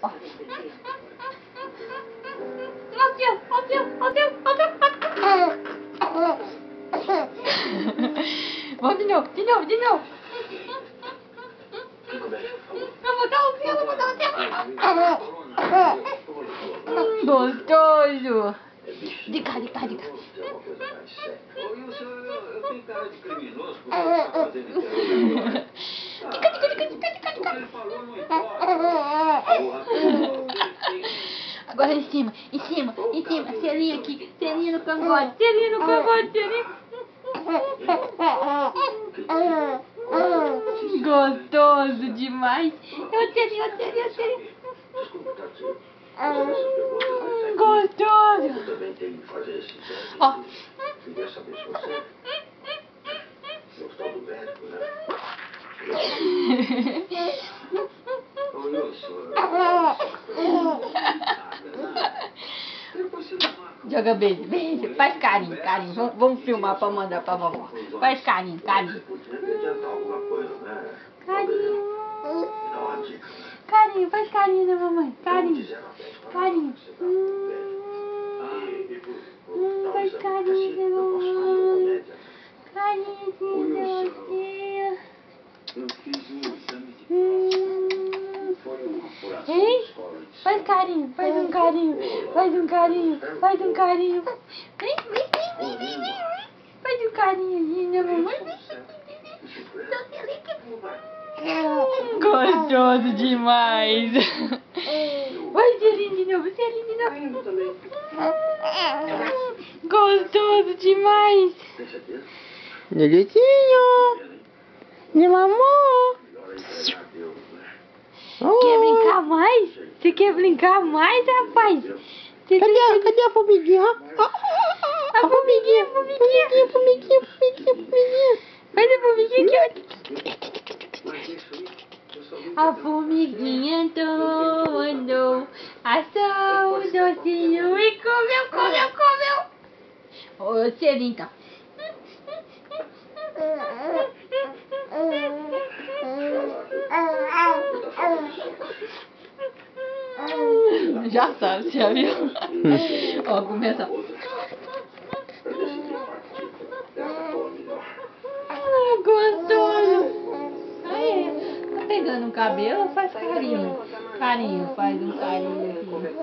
Ó. Ó teu, ó teu, ó teu, ó teu, ó teu. Vamos de novo, de novo, de novo. Eu vou dar o teu, eu vou dar o teu. Gostoso. De cá, de cá, de cá. Agora em cima, em cima, em cima. Selinho aqui, selinho no cangote, selinho no cangote, selinho. Gostoso demais. Eu selinho, eu selinho, eu selinho. Gostoso. Ó. Queria saber se você gostou do médico, né? Joga beijo, beijo. Faz carinho, carinho. Vamos filmar pra mandar pra vovó. Faz carinho, carinho. Carinho. Carinho, faz carinho da mamãe. Carinho. Carinho. Faz carinho da mamãe. Carinho de você. Ei, faz carinho, faz um carinho, faz um carinho, faz um carinho. Vem, vem, vem, vem, vem. Faz um carinhozinho da mamãe. Gostoso demais. Vai, Selinho de novo, Selinho de novo. Gostoso demais. Delicinho. De mamão. Quer brincar mais? Você quer brincar mais, rapaz? Cadê a formiguinha? A formiguinha, formiguinha. Formiguinha. Faz a formiguinha aqui, ó. A formiguinha andou, assou o docinho e comeu, comeu, comeu. Ô, Selinho, então. Já sabe, já viu? Ó, começa. Gostoso. Aí, tá pegando o cabelo, faz carinho. Carinho, faz um carinho aqui.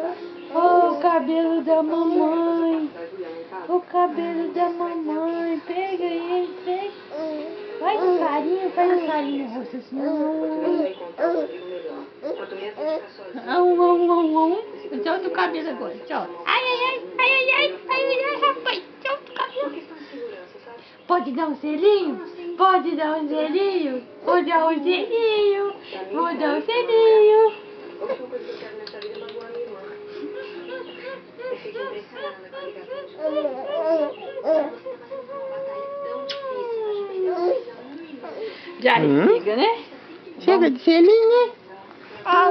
Oh, o cabelo da mamãe. O cabelo da mamãe. Pega ele, pega. Faz um carinho no rosto assim. Solta o cabelo agora, solta. Ai, ai, ai, ai, ai, ai, ai, ai, rapaz, solta o cabelo. Pode dar um selinho? Pode dar um selinho? Vou dar um selinho. Vou dar um selinho. A última coisa que eu quero nessa vida é magoar minha irmã. Eu fico impressionada com a ligação de vocês. Você tá passando por uma batalha tão difícil. A gente perdeu uma coisa. Já chega, né? Chega de selinho, né? Tá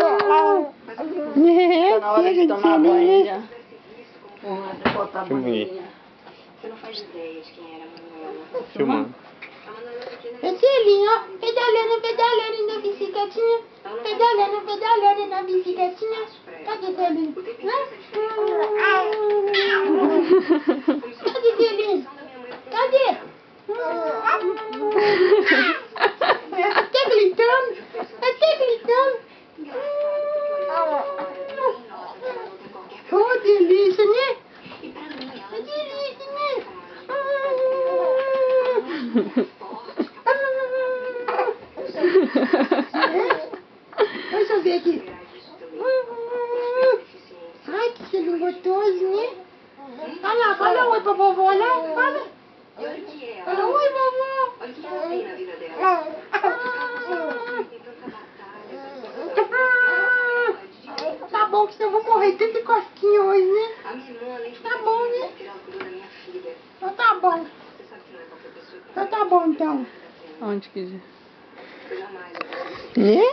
na hora de tomar banho já. Botar a banheira. Você não faz ideia de quem era a Manuela. Filmando. A Manuela é pequena. É selinho, ó. Pedalando na bicicletinha. Pedalando na bicicletinha. Cadê selinho? Cadê selinho? Cadê? Até gritando. Até gritando. Oh, delícia, né? Delícia, né? Deixa eu ver aqui. Ai, que cheiro gostoso, né? Olha lá, fala oi pra vovó, olha lá, fala. Fala oi, vovó. Olha o que ela tem na vida dela. Tá bom, que senão eu vou morrer tanto de cosquinha hoje, né? A minha irmã, além de Tá bom, né? ela cuidou da minha filha. Então tá bom. Você sabe que não é qualquer pessoa que Então tá bom, então. Onde quiser. eu jamais. Né?